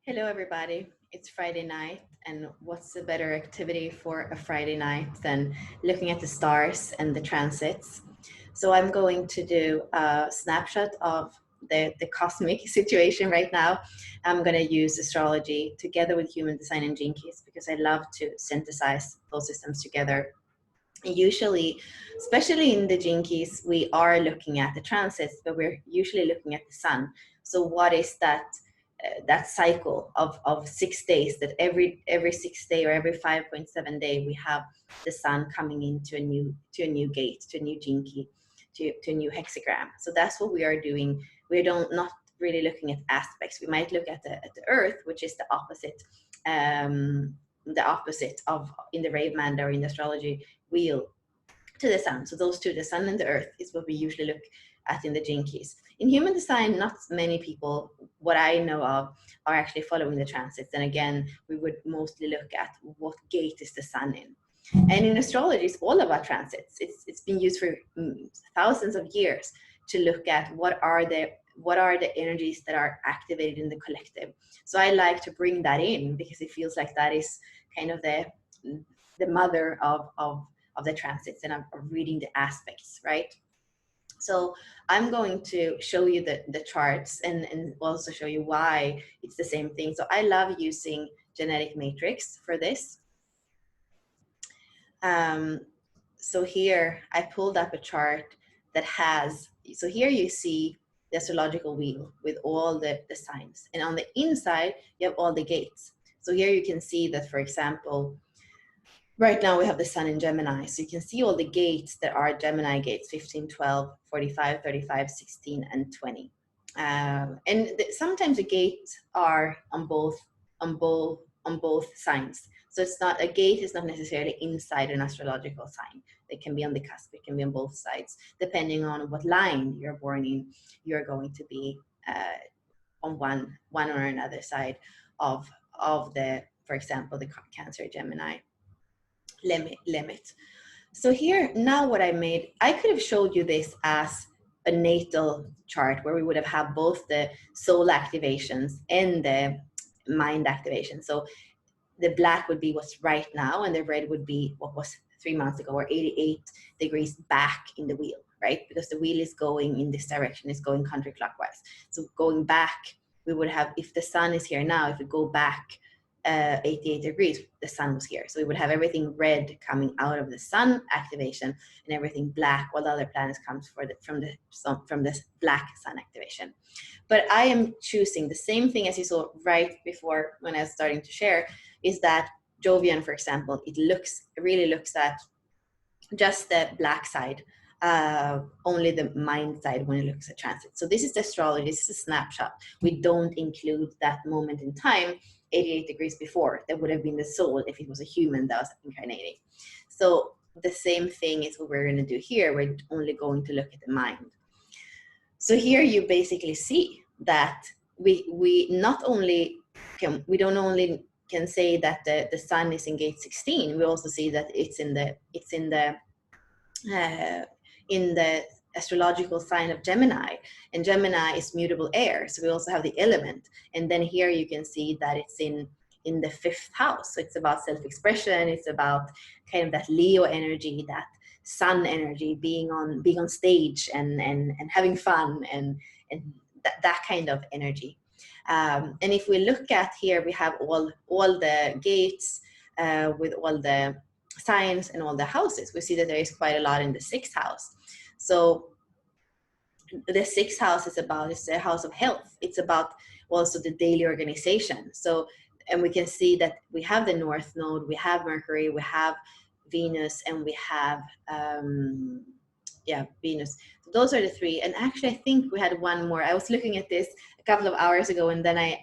Hello, everybody. It's Friday night, and what's a better activity for a Friday night than looking at the stars and the transits? So, I'm going to do a snapshot of the cosmic situation right now. I'm going to use astrology together with human design and gene keys because I love to synthesize those systems together. Usually, especially in the gene keys, we are looking at the transits, but we're usually looking at the sun. So what is that cycle of 6 days, that every 6 day or every 5.7 day we have the sun coming into a new gate, to a new gene key, to a new hexagram. So that's what we are doing. We don't not really looking at aspects. We might look at the earth, which is the opposite of in the rave manda or in the astrology wheel to the sun. So those two, the sun and the earth, is what we usually look at in the gene keys. In human design, not many people, what I know of, are actually following the transits. And again, we would mostly look at what gate is the sun in. And in astrology, it's all about transits. It's been used for thousands of years to look at what are the energies that are activated in the collective. So I like to bring that in because it feels like that is kind of the mother of the transits and of reading the aspects, right? So I'm going to show you the charts and also show you why it's the same thing. So I love using genetic matrix for this. So here I pulled up a chart that has, so here you see the astrological wheel with all the signs. And on the inside, you have all the gates. So here you can see that, for example, right now we have the sun in Gemini. So you can see all the gates that are Gemini gates: 15, 12, 45, 35, 16, and 20. Sometimes the gates are on both signs. So it's not, a gate is not necessarily inside an astrological sign. It can be on the cusp, it can be on both sides. Depending on what line you're born in, you're going to be on one or another side of the, for example, the Cancer Gemini limit. So here, now what I made, I could have showed you this as a natal chart where we would have had both the soul activations and the mind activation. So the black would be what's right now, and the red would be what was 3 months ago, or 88 degrees back in the wheel, right? Because the wheel is going in this direction, it's going counterclockwise. So going back, we would have, if the sun is here now, if we go back 88 degrees, the sun was here. So we would have everything red coming out of the sun activation and everything black, while the other planets comes from this black sun activation. But I am choosing the same thing as you saw right before when I was starting to share, is that Jovian, for example, it really looks at just the black side, only the mind side when it looks at transit. So this is the astrology, this is a snapshot. We don't include that moment in time, 88 degrees before. That would have been the soul if it was a human that was incarnating. So the same thing is what we're going to do here. We're only going to look at the mind. So here you basically see that we not only can, we don't only can say that the sun is in gate 16, we also see that it's in the astrological sign of Gemini, and Gemini is mutable air. So we also have the element, and then here you can see that it's in the 5th house. So it's about self-expression. It's about kind of that Leo energy, that sun energy, being on stage and having fun and that kind of energy. And if we look at here, we have all the gates with all the signs and all the houses. We see that there is quite a lot in the 6th house. So the 6th house is the house of health. It's about also the daily organization. So, and we can see that we have the North Node, we have Mercury, we have Venus, and we have Venus. So those are the 3. And actually, I think we had one more. I was looking at this a couple of hours ago, and then I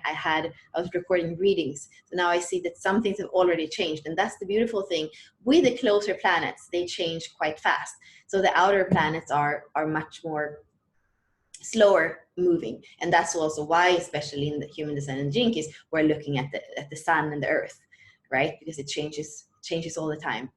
was recording readings. So now I see that some things have already changed, and that's the beautiful thing. With the closer planets, they change quite fast. So the outer planets are much more slower moving, and that's also why, especially in the human design and gene keys, we're looking at the sun and the earth, right? Because it changes all the time.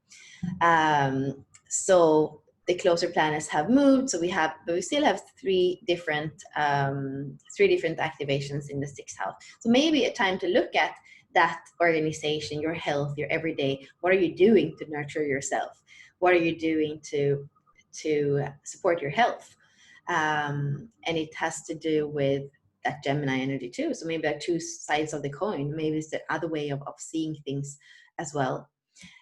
So the closer planets have moved. So but we still have three different activations in the sixth house. So maybe a time to look at that organization, your health, your everyday. What are you doing to nurture yourself? What are you doing to support your health? And it has to do with that Gemini energy too. So maybe like two sides of the coin. Maybe it's the other way of seeing things as well.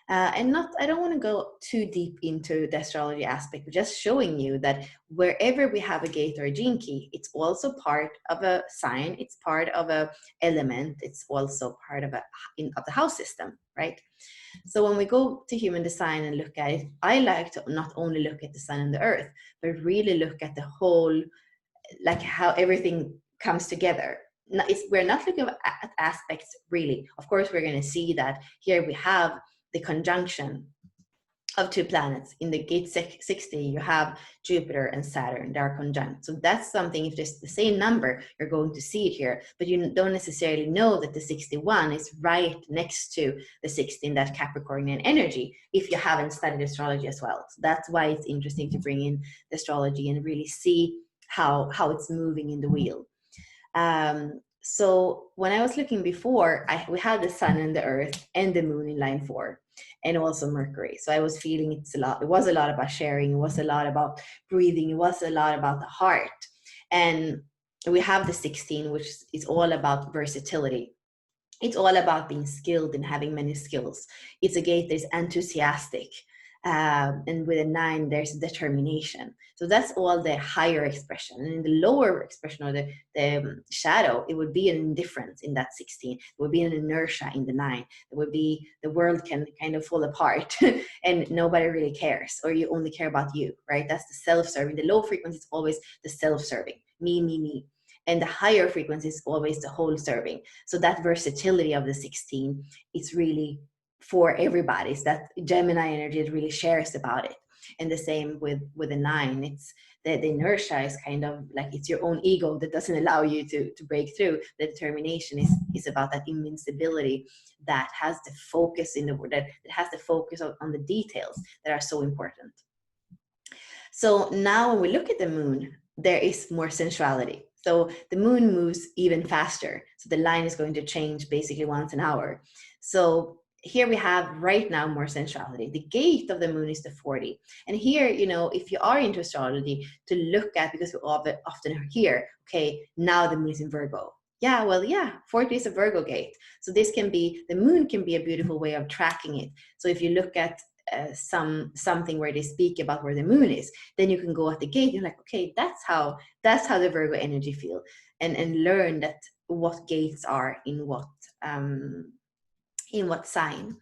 I don't want to go too deep into the astrology aspect, but just showing you that wherever we have a gate or a gene key, it's also part of a sign, it's part of a element, it's also part of of the house system, right? So when we go to human design and look at it, I like to not only look at the sun and the earth, but really look at the whole, like how everything comes together. We're not looking at aspects really. Of course, we're going to see that here we have the conjunction of two planets. In the gate 60, you have Jupiter and Saturn, they are conjunct. So that's something, if there's the same number, you're going to see it here, but you don't necessarily know that the 61 is right next to the 16, that Capricornian energy, if you haven't studied astrology as well. So that's why it's interesting to bring in the astrology and really see how it's moving in the wheel. So when I was looking before, we had the sun and the earth and the moon in line 4, and also Mercury. So I was feeling it was a lot about sharing. It was a lot about breathing. It was a lot about the heart. And we have the 16, which is all about versatility. It's all about being skilled and having many skills. It's a gate that is enthusiastic. And with a 9, there's determination. So that's all the higher expression. And in the lower expression, or the shadow, it would be an indifference in that 16. It would be an inertia in the 9. It would be the world can kind of fall apart and nobody really cares, or you only care about you, right? That's the self-serving. The low frequency is always the self-serving, me. And the higher frequency is always the whole serving. So that versatility of the 16 is really for everybody. It's that Gemini energy that really shares about it. And the same with the 9. It's the inertia is kind of like it's your own ego that doesn't allow you to break through. The determination is about that invincibility that has the focus that has the focus on the details that are so important. So now when we look at the moon, there is more sensuality. So the moon moves even faster. So the line is going to change basically once an hour. So here we have right now more sensuality. The gate of the moon is the 40. And here, if you are into astrology, to look at, because we often hear, okay, now the moon is in Virgo. Yeah, well, 40 is a Virgo gate. So the moon can be a beautiful way of tracking it. So if you look at something where they speak about where the moon is, then you can go at the gate. You're like, okay, that's how the Virgo energy feel, and learn that what gates are in what sign.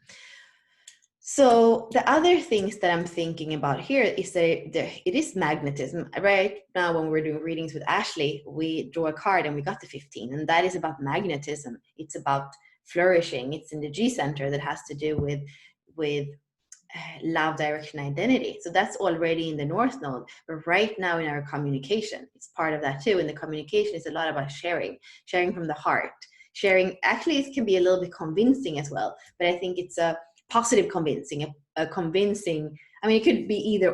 So the other things that I'm thinking about here is that it is magnetism. Right now, when we're doing readings with Ashley, we draw a card and we got the 15, and that is about magnetism. It's about flourishing. It's in the G center that has to do with love, direction, identity. So that's already in the North Node. But right now in our communication, it's part of that too. And the communication is a lot about sharing from the heart. Sharing, actually, it can be a little bit convincing as well. But I think it's a positive convincing, a convincing, it could be either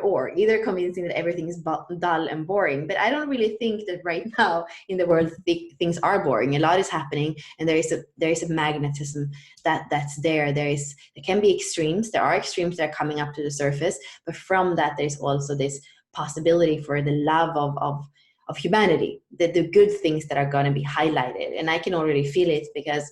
convincing that everything is dull and boring. But I don't really think that right now in the world things are boring. A lot is happening, and there is a magnetism that's there. There can be extremes. There are extremes that are coming up to the surface, but from that there's also this possibility for the love of humanity, the good things that are going to be highlighted. And I can already feel it, because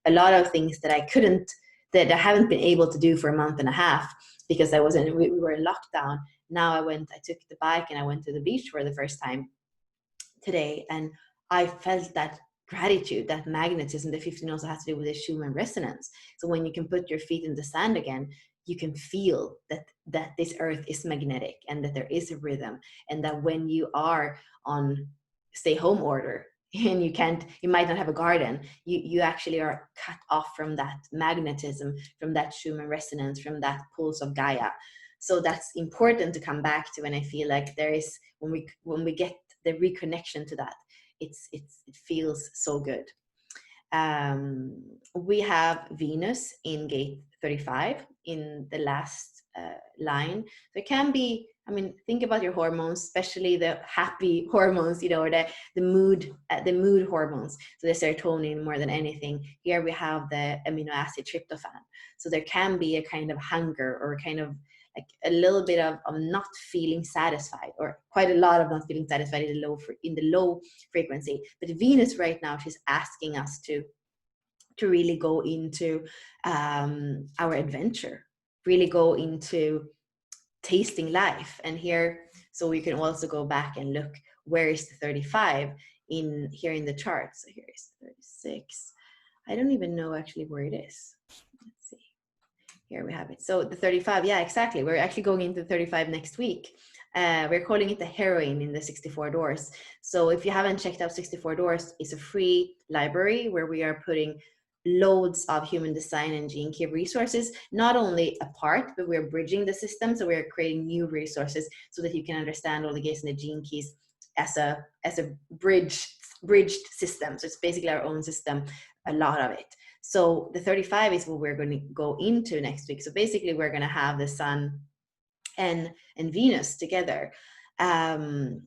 a lot of things that I haven't been able to do for a month and a half, because we were in lockdown. Now I took the bike and I went to the beach for the first time today, and I felt that gratitude, that magnetism. The 15 also has to do with the Schumann resonance. So when you can put your feet in the sand again, you can feel that this earth is magnetic, and that there is a rhythm, and that when you are on stay home order, and you might not have a garden, you actually are cut off from that magnetism, from that Schumann resonance, from that pulse of Gaia. So that's important to come back to. And I feel like there is, when we get the reconnection to that, it feels so good. We have Venus in gate 35 in the last line. There can be I mean, think about your hormones, especially the happy hormones, or the mood hormones. So the serotonin more than anything. Here we have the amino acid tryptophan. So there can be a kind of hunger, or kind of like a little bit of not feeling satisfied, or quite a lot of not feeling satisfied in the low frequency. But Venus right now, she's asking us to really go into our adventure, really go into tasting life. And here, so we can also go back and look, where is the 35 in here in the chart? So here is 36. I don't even know actually where it is. Let's see. Here we have it. So the 35, yeah, exactly. We're actually going into 35 next week. We're calling it the heroine in the 64 doors. So if you haven't checked out 64 doors, it's a free library where we are putting loads of human design and gene key resources, not only apart, but we're bridging the system. So we're creating new resources so that you can understand all the gates and the gene keys as a bridged system. So it's basically our own system, a lot of it. So the 35 is what we're going to go into next week. So basically we're going to have the sun and Venus together. And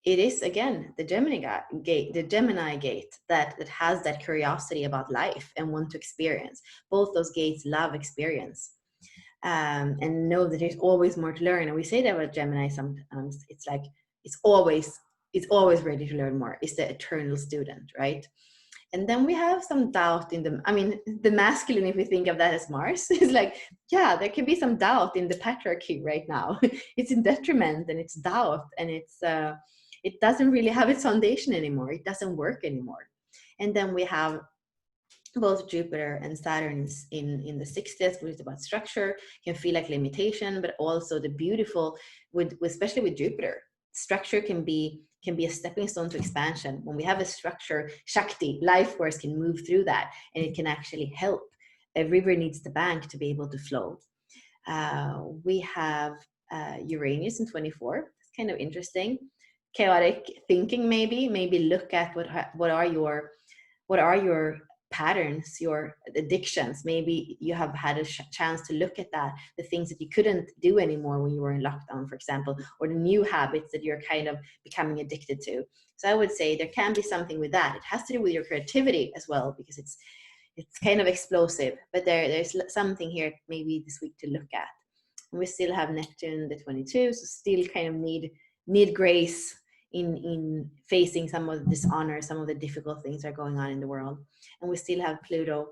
it is, again, the Gemini gate that has that curiosity about life and want to experience. Both those gates love experience, and know that there's always more to learn. And we say that about Gemini sometimes. It's like it's always ready to learn more. It's the eternal student, right? And then we have some doubt in the masculine, if we think of that as Mars, is like, yeah, there can be some doubt in the patriarchy right now. It's in detriment, and it's doubt, and it doesn't really have its foundation anymore. It doesn't work anymore. And then we have both Jupiter and Saturn in the 60th, which is about structure, can feel like limitation, but also the beautiful, especially with Jupiter, structure can be a stepping stone to expansion. When we have a structure, Shakti, life force, can move through that, and it can actually help. A river needs the bank to be able to flow. We have Uranus in 24. It's kind of interesting. Chaotic thinking, maybe look at what are your patterns, your addictions. Maybe you have had a chance to look at that, the things that you couldn't do anymore when you were in lockdown, for example, or the new habits that you're kind of becoming addicted to. So I would say there can be something with that. It has to do with your creativity as well, because it's kind of explosive, but there's something here maybe this week to look at. And we still have Neptune the 22, so still kind of need grace in facing some of the dishonor, some of the difficult things that are going on in the world. And we still have Pluto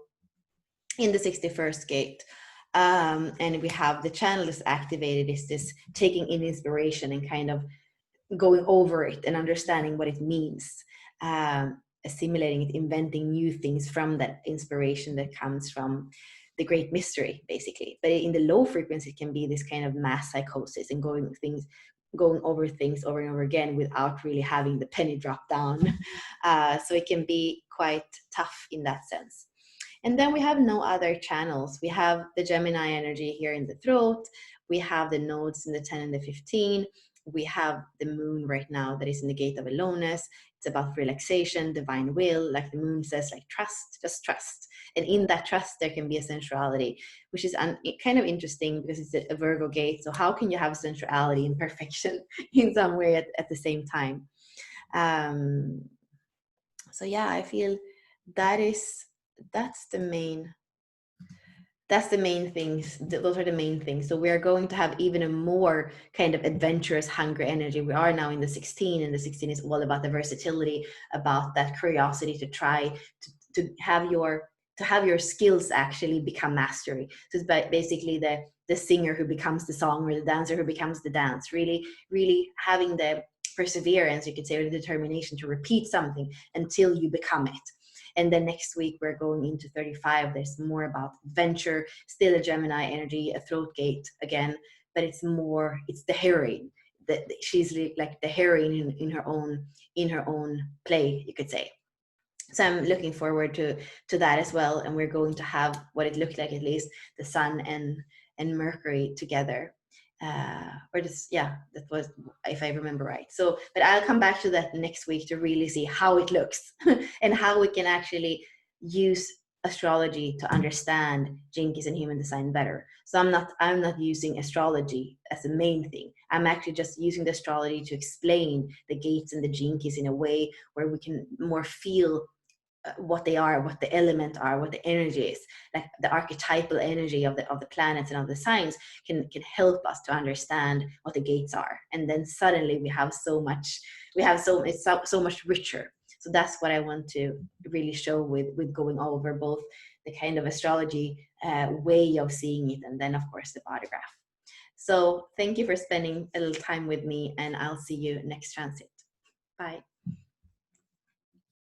in the 61st gate. And we have the channel is activated, is this taking in inspiration and kind of going over it and understanding what it means, assimilating it, inventing new things from that inspiration that comes from the great mystery, basically. But in the low frequency, it can be this kind of mass psychosis and going over things over and over again without really having the penny drop down. So it can be quite tough in that sense. And then we have no other channels. We have the Gemini energy here in the throat. We have the nodes in the 10 and the 15. We have the moon right now that is in the gate of aloneness. It's about relaxation, divine will, like the moon says, like trust, just trust. And in that trust, there can be a sensuality, which is kind of interesting because it's a Virgo gate. So how can you have sensuality and perfection in some way at the same time? So yeah, I feel that's the main things. Those are the main things. So we are going to have even a more kind of adventurous, hungry energy. We are now in the 16, and the 16 is all about the versatility, about that curiosity to try to have your skills actually become mastery. So it's basically the singer who becomes the song, or the dancer who becomes the dance. Really, really having the perseverance, you could say, or the determination to repeat something until you become it. And then next week, we're going into 35. There's more about venture, still a Gemini energy, a throat gate again, but it's the heroine. She's like the heroine in her own play, you could say. So I'm looking forward to that as well. And we're going to have what it looked like, at least, the Sun and Mercury together. That was, if I remember right. So, but I'll come back to that next week to really see how it looks and how we can actually use astrology to understand Jinkies and human design better. So I'm not using astrology as the main thing. I'm actually just using the astrology to explain the gates and the Jinkies in a way where we can more feel what they are, what the element are, what the energy is. Like the archetypal energy of the planets and of the signs can help us to understand what the gates are. And then suddenly we have it's so much richer. So that's what I want to really show with going over both the kind of astrology way of seeing it, and then of course the body graph. So thank you for spending a little time with me, and I'll see you next transit. Bye.